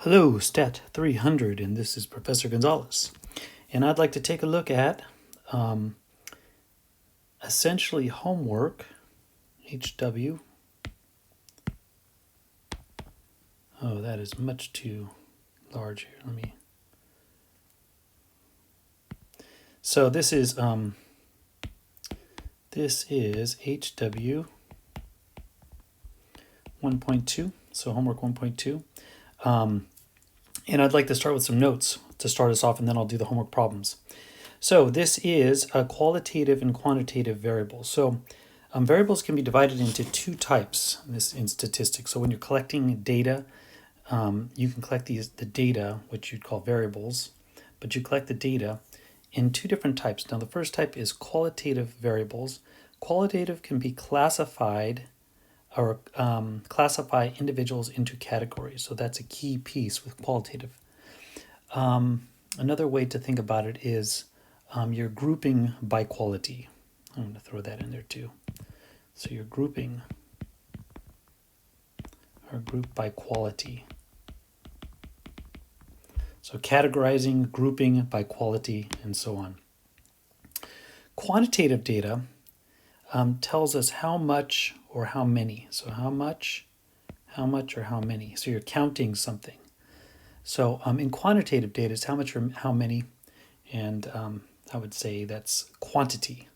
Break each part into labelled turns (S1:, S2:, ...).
S1: Hello, Stat 300, and this is Professor Gonzalez. And I'd like to take a look at um, essentially homework, HW. Oh, that is much too large here. So this is HW 1.2. So homework 1.2. And I'd like to start with some notes to start us off, and then I'll do the homework problems. So this is a qualitative and quantitative variable. So variables can be divided into two types in statistics. So when you're collecting data, you can collect the data, which you'd call variables, but you collect the data in two different types. Now the first type is qualitative variables. Qualitative can be classified or classify individuals into categories. So that's a key piece with qualitative. Another way to think about it is you're grouping by quality. I'm going to throw that in there too. So you're grouping or group by quality. So categorizing, grouping by quality, and so on. Quantitative data tells us how much or how many. So how much, or how many. So you're counting something. So in quantitative data, it's how much or how many, and I would say that's quantity,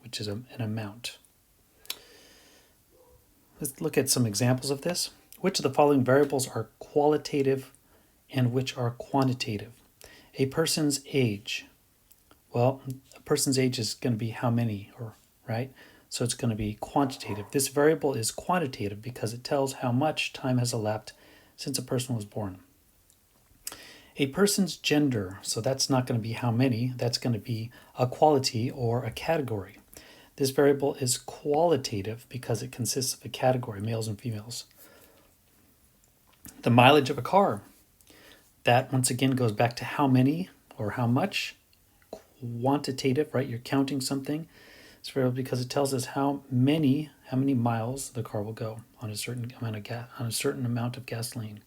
S1: which is an amount. Let's look at some examples of this. Which of the following variables are qualitative and which are quantitative? A person's age. Well, a person's age is going to be how many, right? So it's going to be quantitative. This variable is quantitative because it tells how much time has elapsed since a person was born. A person's gender, so that's not going to be how many, that's going to be a quality or a category. This variable is qualitative because it consists of a category, males and females. The mileage of a car, that once again goes back to how many or how much. Quantitative, right? You're counting something. It's variable because it tells us how many miles the car will go on a certain amount of gasoline.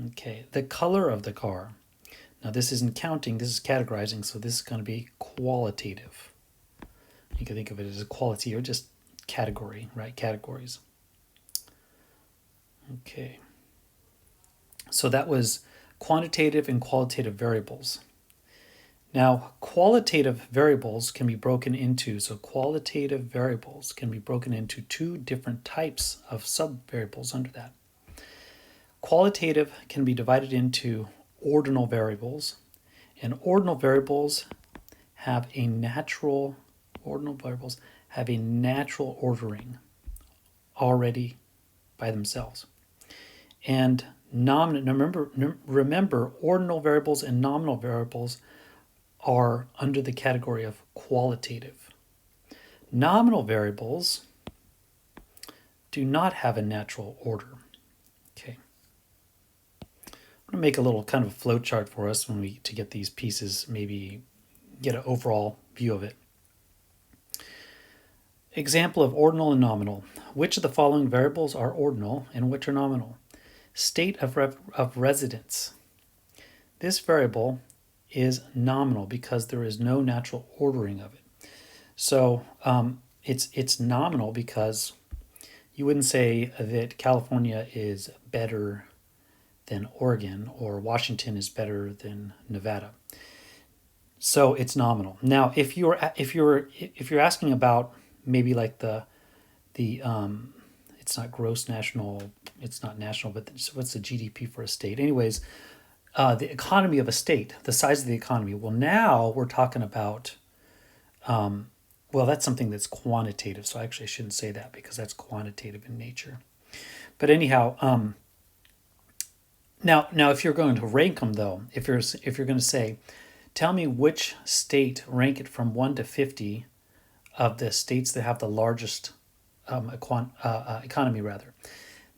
S1: Okay, the color of the car. Now this isn't counting, this is categorizing, so this is going to be qualitative. You can think of it as a quality or just category, right? Categories. Okay. So that was quantitative and qualitative variables. Now, qualitative variables can be broken into, two different types of subvariables under that. Qualitative can be divided into ordinal variables, and ordinal variables have a natural ordering already by themselves. And remember, ordinal variables and nominal variables are under the category of qualitative. Nominal variables do not have a natural order. Okay. I'm going to make a little kind of a flow chart for us to get these pieces, maybe get an overall view of it. Example of ordinal and nominal. Which of the following variables are ordinal and which are nominal? State of residence. This variable is nominal because there is no natural ordering of it. So it's nominal because you wouldn't say that California is better than Oregon or Washington is better than Nevada. So it's nominal. Now, if you're asking about maybe like the it's not gross national, it's not national, but what's the GDP for a state? Anyways, the economy of a state, the size of the economy. Well, now we're talking about, that's something that's quantitative. So actually, I shouldn't say that because that's quantitative in nature. But anyhow, now if you're going to rank them though, if you're going to say, tell me which state, rank it from 1 to 50 of the states that have the largest economy rather,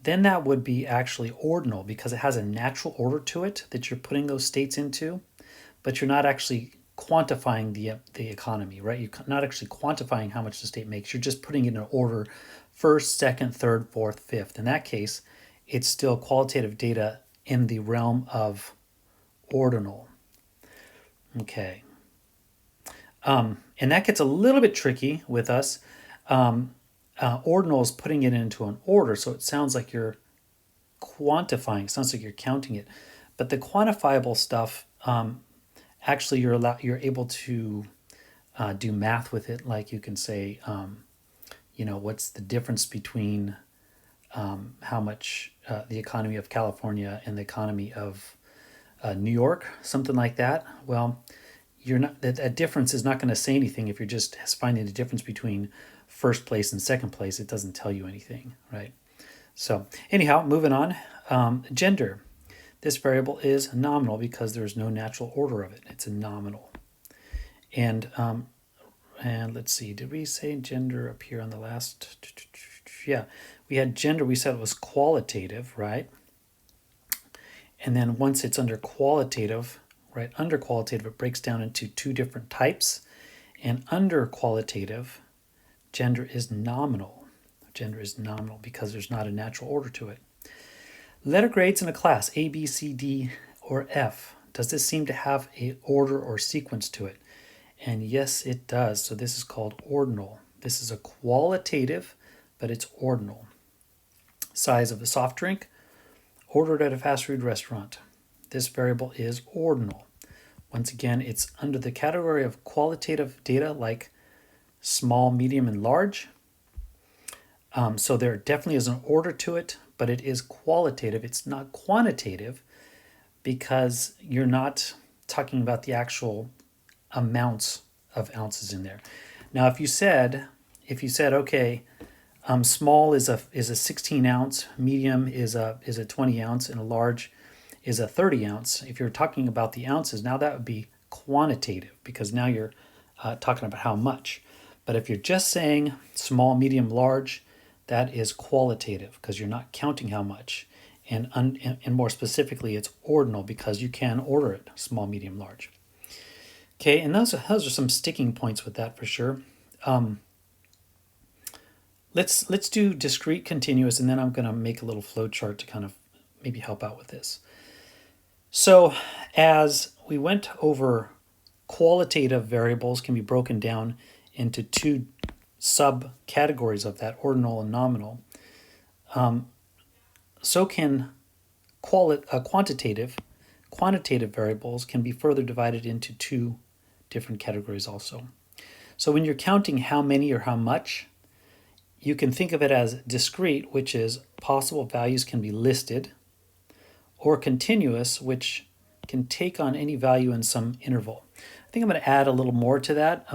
S1: then that would be actually ordinal because it has a natural order to it that you're putting those states into, but you're not actually quantifying the economy, right? You're not actually quantifying how much the state makes. You're just putting it in an order, first, second, third, fourth, fifth. In that case, it's still qualitative data in the realm of ordinal. Okay. And that gets a little bit tricky with us. Ordinal is putting it into an order, so it sounds like you're quantifying. It sounds like you're counting it. But the quantifiable stuff, actually, you're able to do math with it. Like you can say, what's the difference between how much the economy of California and the economy of New York, something like that. Well, you're not that difference is not going to say anything if you're just finding the difference between first place and second place. It doesn't tell you anything, right? So anyhow, moving on. Gender. This variable is nominal because there's no natural order of it. It's a nominal. And let's see, did we say gender up here on the last? Yeah, we had gender. We said it was qualitative, right? And then once it's under qualitative, right, under qualitative, it breaks down into two different types. And under qualitative, gender is nominal. Gender is nominal because there's not a natural order to it. Letter grades in a class, A, B, C, D, or F. Does this seem to have an order or sequence to it? And yes, it does. So this is called ordinal. This is a qualitative, but it's ordinal. Size of a soft drink, ordered at a fast food restaurant. This variable is ordinal. Once again, it's under the category of qualitative data like small, medium, and large. So there definitely is an order to it, but it is qualitative. It's not quantitative because you're not talking about the actual amounts of ounces in there. Now, if you said, okay, small is a 16 ounce, medium is a 20 ounce, and a large is a 30 ounce. If you're talking about the ounces, now that would be quantitative because now you're talking about how much. But if you're just saying small, medium, large, that is qualitative because you're not counting how much. And more specifically, it's ordinal because you can order it small, medium, large. Okay, and those are some sticking points with that for sure. Let's do discrete, continuous, and then I'm going to make a little flow chart to kind of maybe help out with this. So as we went over, qualitative variables can be broken down into two subcategories of that, ordinal and nominal. So can quantitative variables can be further divided into two different categories also. So when you're counting how many or how much, you can think of it as discrete, which is possible values can be listed, or continuous, which can take on any value in some interval. I think I'm going to add a little more to that.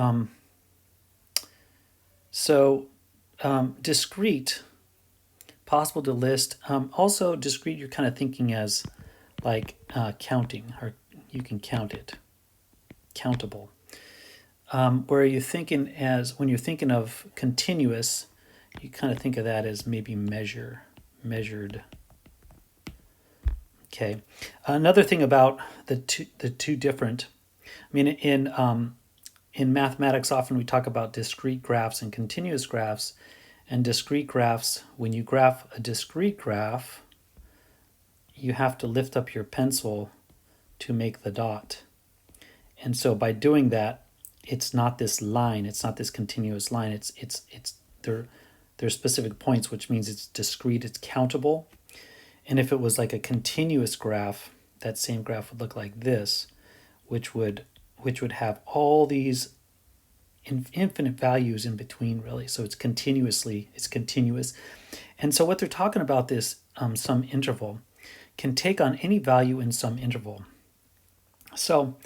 S1: Discrete, possible to list. Also, discrete, you're kind of thinking as like counting, or you can count it, countable. Where you're thinking as, when you're thinking of continuous, you kind of think of that as maybe measured. Okay. Another thing about the two different, I mean, in mathematics, often we talk about discrete graphs and continuous graphs. And discrete graphs, when you graph a discrete graph, you have to lift up your pencil to make the dot. And so by doing that, it's not this line, it's not this continuous line, it's there's specific points, which means it's discrete, it's countable. And if it was like a continuous graph, that same graph would look like this, which would have all these infinite values in between, really. So it's continuous. And so what they're talking about, this some interval can take on any value in some interval. So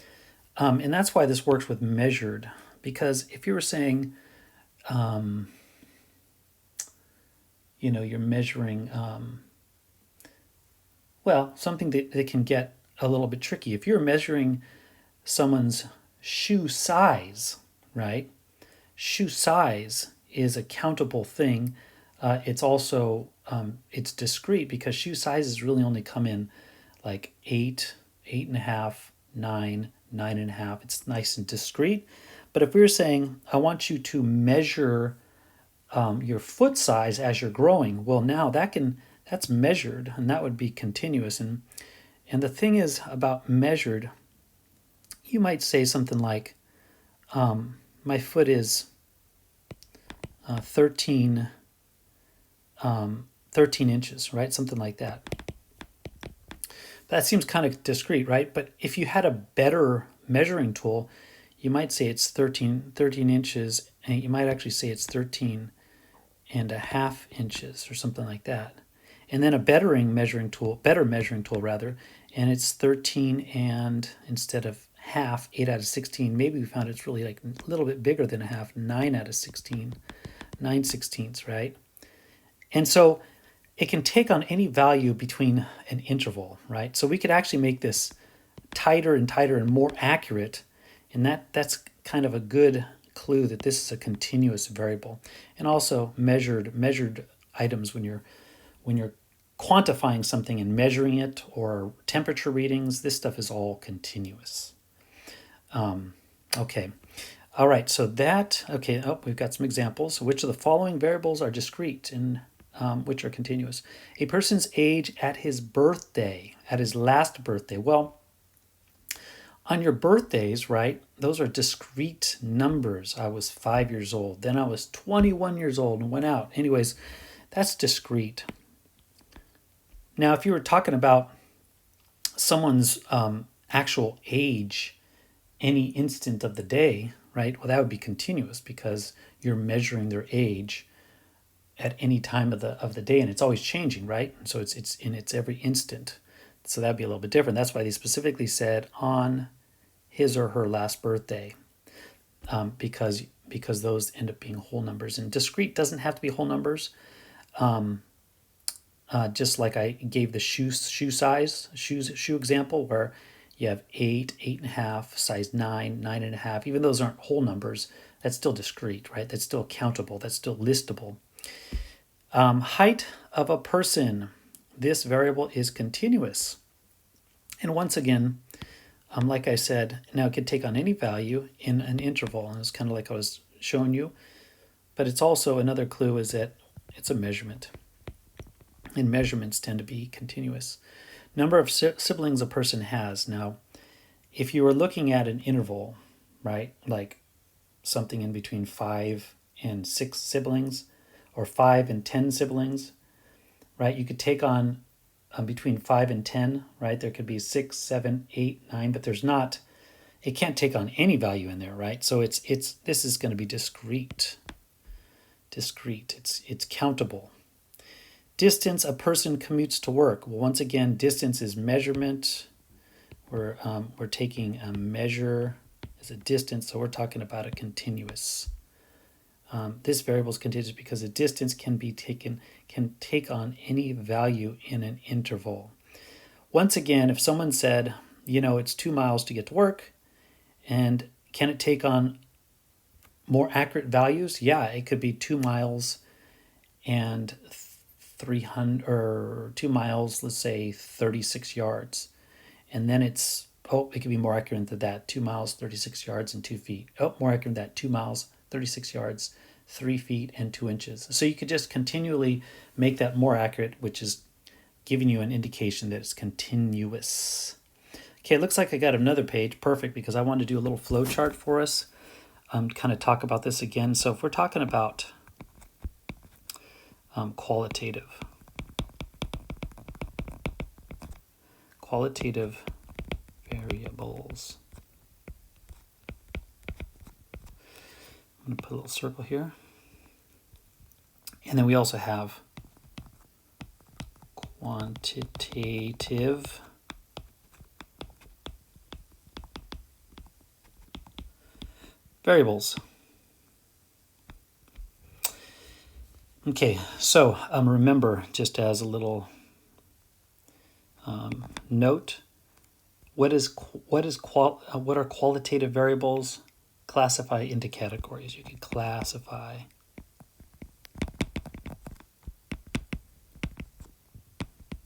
S1: and that's why this works with measured, because if you were saying you're measuring something that can get a little bit tricky. If you're measuring someone's shoe size, right? Shoe size is a countable thing. It's also it's discrete because shoe sizes really only come in like 8, 8.5, 9, 9.5. It's nice and discrete. But if we were saying, I want you to measure your foot size as you're growing, well, now that's measured, and that would be continuous. And And the thing is about measured, you might say something like, my foot is 13 inches, right? Something like that. That seems kind of discrete, right? But if you had a better measuring tool, you might say it's 13 inches, and you might actually say it's 13 and a half inches or something like that. And then a better measuring tool rather, and it's 13 and instead of half, 8 out of 16, maybe we found it's really like a little bit bigger than a half, 9 out of 16, 9/16, right? And so it can take on any value between an interval, right? So we could actually make this tighter and tighter and more accurate, and that's kind of a good clue that this is a continuous variable. And also measured items, when you're quantifying something and measuring it, or temperature readings, this stuff is all continuous. Okay. All right, so we've got some examples. Which of the following variables are discrete and which are continuous? A person's age at his birthday, at his last birthday. Well, on your birthdays, right, those are discrete numbers. I was 5 years old, then I was 21 years old and went out. Anyways, that's discrete. Now, if you were talking about someone's actual age any instant of the day, right, well, that would be continuous because you're measuring their age at any time of the day, and it's always changing, right? So it's every instant. So that'd be a little bit different. That's why they specifically said on his or her last birthday, because those end up being whole numbers. And discrete doesn't have to be whole numbers. Just like I gave the shoe example, where you have 8, 8.5, size 9, 9.5. Even those aren't whole numbers. That's still discrete, right? That's still countable. That's still listable. Height of a person. This variable is continuous. And once again, like I said, now it could take on any value in an interval, and it's kind of like I was showing you. But it's also, another clue is that it's a measurement. And measurements tend to be continuous. Number of siblings a person has. Now, if you were looking at an interval, right, like something in between 5 and 6 siblings, or 5 and 10 siblings, right, you could take on between 5 and 10, right? There could be 6, 7, 8, 9, but it can't take on any value in there, right? So this is going to be discrete. It's countable. Distance a person commutes to work. Well, once again, distance is measurement. We're taking a measure as a distance, so we're talking about a continuous. This variable is continuous because a distance can take on any value in an interval. Once again, if someone said, it's 2 miles to get to work, and can it take on more accurate values? Yeah, it could be 2 miles and 300, or 2 miles, let's say 36 yards. And then it could be more accurate than that, 2 miles, 36 yards and 2 feet. More accurate than that, 2 miles, 36 yards, 3 feet and 2 inches. So you could just continually make that more accurate, which is giving you an indication that it's continuous. Okay, it looks like I got another page. Perfect, because I want to do a little flow chart for us. Kind of talk about this again. So if we're talking about qualitative variables. I'm going to put a little circle here. And then we also have quantitative variables. Okay, so remember, just as a little note, what are qualitative variables? Classify into categories. You can classify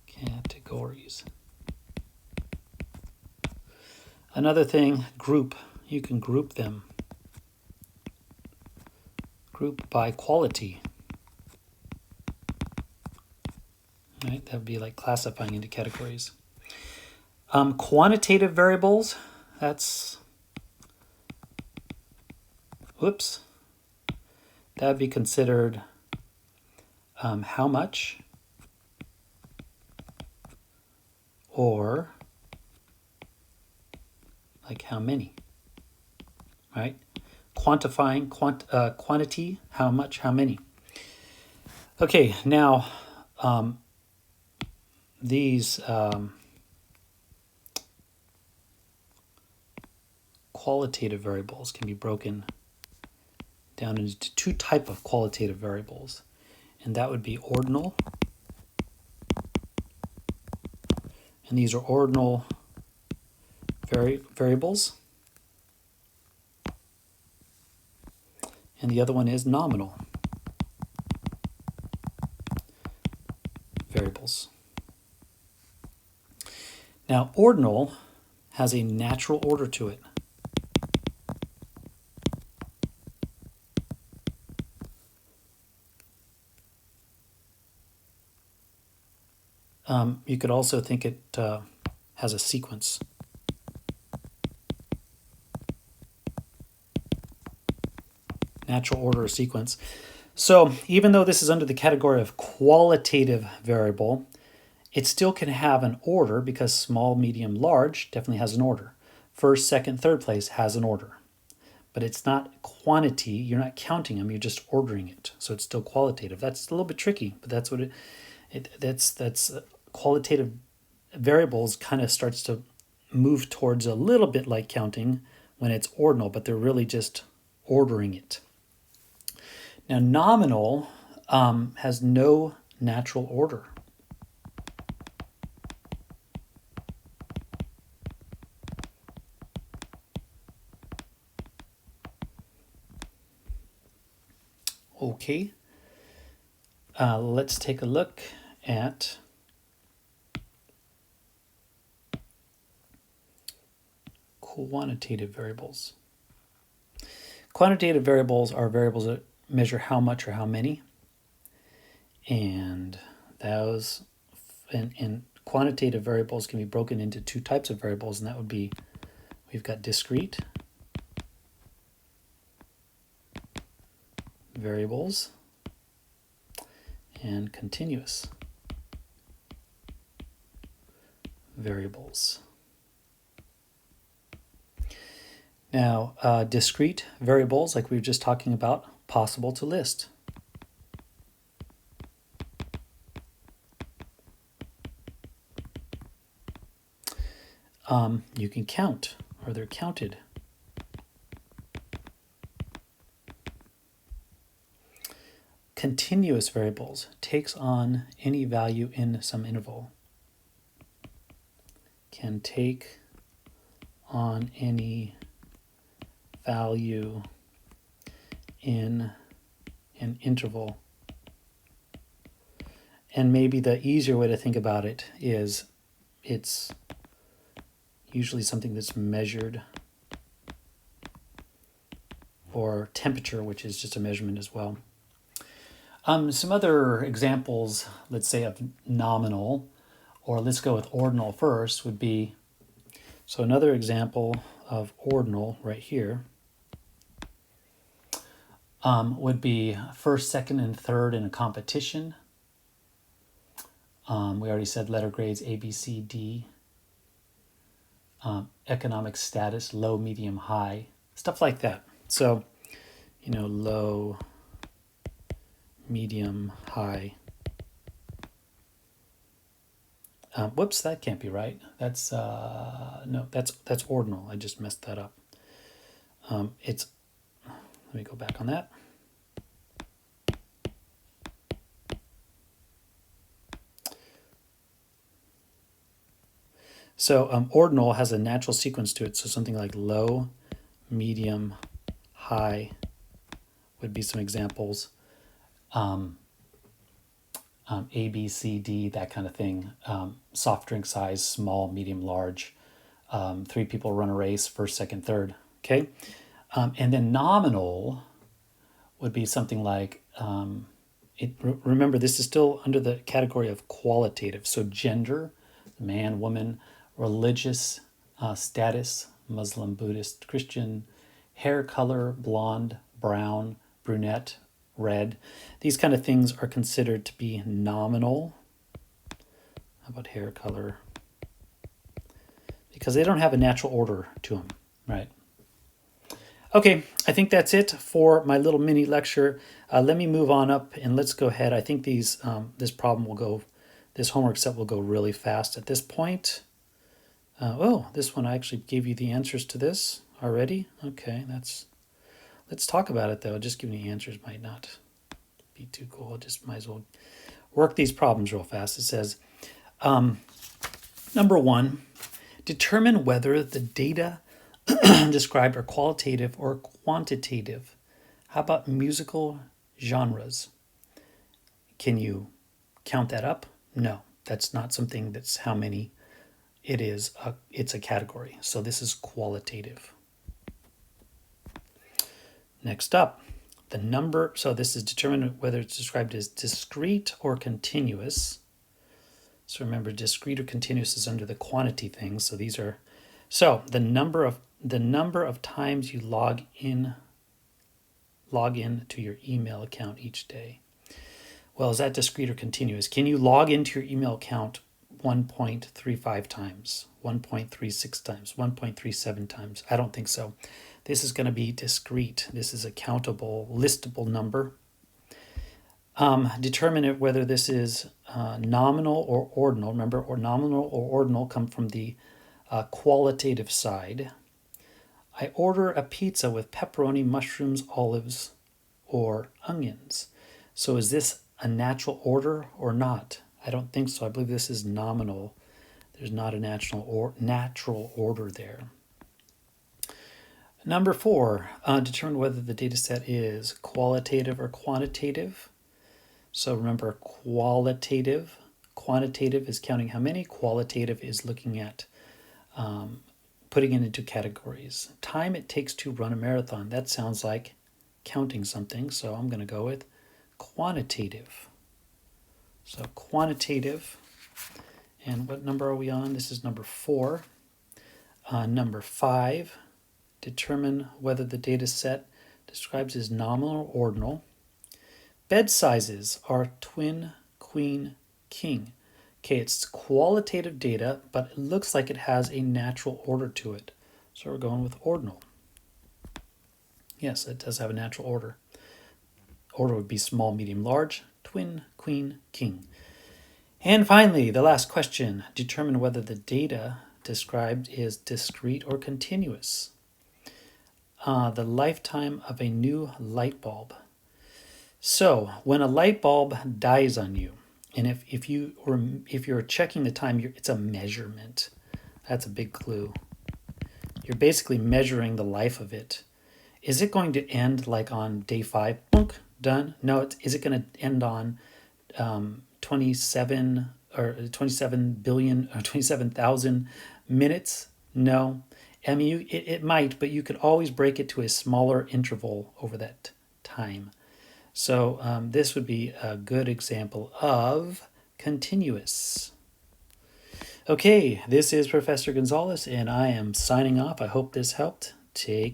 S1: categories. Another thing, group. You can group them. Group by quality. Right? That would be like classifying into categories. Quantitative variables, that's, whoops, that would be considered how much or like how many, right? Quantifying quantity, how much, how many. Okay, now these qualitative variables can be broken down into two type of qualitative variables, and that would be ordinal, and these are ordinal variables, and the other one is nominal variables. Now, ordinal has a natural order to it. You could also think it has a sequence. Natural order or sequence. So even though this is under the category of qualitative variable, it still can have an order because small, medium, large definitely has an order. First, second, third place has an order. But it's not quantity. You're not counting them. You're just ordering it. So it's still qualitative. That's a little bit tricky, but that's what that's qualitative variables kind of starts to move towards a little bit like counting when it's ordinal, but they're really just ordering it. Now, nominal has no natural order. Okay, let's take a look at quantitative variables. Quantitative variables are variables that measure how much or how many, and those and quantitative variables can be broken into two types of variables, and that would be, we've got discrete variables and continuous variables. Now, discrete variables, like we were just talking about, possible to list. You can count, or they're counted. Continuous variables takes on any value in some interval. Can take on any value in an interval. And maybe the easier way to think about it is it's usually something that's measured, or temperature, which is just a measurement as well. Some other examples, let's say of nominal, or let's go with ordinal first, would be, so another example of ordinal right here would be first, second, and third in a competition. We already said letter grades A, B, C, D. Economic status, low, medium, high, stuff like that. So, low, medium, high. Whoops, that can't be right. That's no, that's ordinal. I just messed that up. Let me go back on that. So ordinal has a natural sequence to it. So something like low, medium, high would be some examples. A, B, C, D, that kind of thing. Soft drink size, small, medium, large. 3 people run a race, first, second, third. Okay. And then nominal would be something like, remember, this is still under the category of qualitative. So gender, man, woman, religious status, Muslim, Buddhist, Christian, hair color, blonde, brown, brunette, red. These kind of things are considered to be nominal. How about hair color? Because they don't have a natural order to them, right? Okay, I think that's it for my little mini lecture. Let me move on up and let's go ahead. I think this homework set will go really fast at this point. This one I actually gave you the answers to this already. Okay, let's talk about it though. Just giving you answers might not be too cool. Just might as well work these problems real fast. It says, number 1, determine whether the data described are qualitative or quantitative. How about musical genres? Can you count that up? No, that's not something that's how many it is. It's a category. So this is qualitative. Next up, the number. So this is determine whether it's described as discrete or continuous. So remember, discrete or continuous is under the quantity thing. So these are, so the number of times you log in to your email account each day. Well, is that discrete or continuous? Can you log into your email account 1.35 times, 1.36 times, 1.37 times? I don't think so. This is going to be discrete. This is a countable, listable number. Determine whether this is nominal or ordinal. Remember, or nominal or ordinal come from the qualitative side. I order a pizza with pepperoni, mushrooms, olives, or onions. So is this a natural order or not? I don't think so. I believe this is nominal. There's not a natural order there. Number 4, determine whether the data set is qualitative or quantitative. So remember, quantitative is counting how many. Qualitative is looking at putting it into categories. Time it takes to run a marathon. That sounds like counting something. So I'm going to go with quantitative. So quantitative. And what number are we on? This is number 4. Number 5, determine whether the data set describes as nominal or ordinal. Bed sizes are twin, queen, king. Okay, it's qualitative data, but it looks like it has a natural order to it. So we're going with ordinal. Yes, it does have a natural order. Order would be small, medium, large, twin, queen, king. And finally, the last question, determine whether the data described is discrete or continuous. The lifetime of a new light bulb. So when a light bulb dies on you, and if you're checking the time, it's a measurement. That's a big clue. You're basically measuring the life of it. Is it going to end like on day 5? Boom, done. No, is it going to end on 27 billion or 27,000 minutes? No. I mean, it might, but you could always break it to a smaller interval over that time. So this would be a good example of continuous. Okay, this is Professor Gonzalez, and I am signing off. I hope this helped. Take